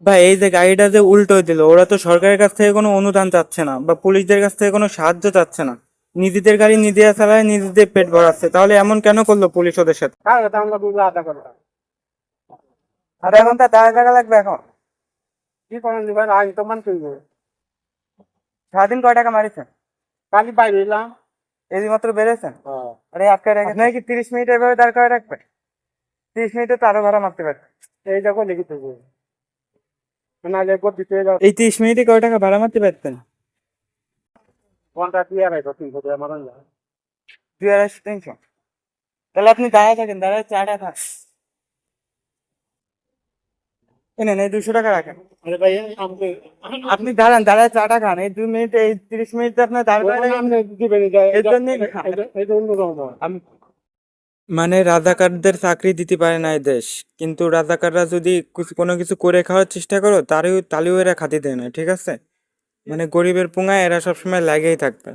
ভাই এই যে গাড়িটা যে উল্টো দিল, ওরা তো সরকারের কাছ থেকে কোনো অনুদান চাচ্ছে না বা পুলিশদের কাছ থেকে কোনো সাহায্য চাচ্ছে না, নিজেদের গাড়ি নিজেরা চালায়, নিজেদের পেট ভরাচ্ছে। তাহলে এমন কেন করলো পুলিশ ওদের সাথে? আধা ঘন্টা দাঁড়া থাকা লাগবে এখন? কি করেন ভাই, আইন তো মানতে হইব। সারাদিন কয় টাকা মারিছেন? কালি বাইরে এলাম। এই মাত্র বেরোয়েছেন? আরে আটকে রেখে আপনাকে কি 30 মিনিট এভাবে দাঁড় করে রাখবে? 30 মিনিটে তো আরো ভাড়া মারতে পারবে। এই দেখো লিখিত হইব, নাহলে দিতে যাও। এই 30 মিনিটে কয় টাকা ভাড়া মারতে পারতেন? ঘন্টা দিয়ে রাখো 300 টাকা মারান যায়। 200-300? তাহলে আপনি দাঁড়ায় থাকেন, দাঁড়ায় চাটা খান। নেন, এই 200 টাকা রাখেন। আরে ভাই আমাকে আপনি দাঁড়ান, দাঁড়ায় চাটা খান। এই 2 মিনিট, এই 30 মিনিটে আপনার দাঁড় করে রাখেন। আপনি দিবেন এর জন্যই এটা অন্যরকম। আমি মানে রাজাকারদের চাকরি দিতে পারে না এই দেশ, কিন্তু রাজাকাররা যদি কোনো কিছু করে খাওয়ার চেষ্টা করো তাহলেও এরা খাতি দেয় না, ঠিক আছে? মানে গরিবের পুঙ্গায় এরা সবসময় লাগেই থাকবে।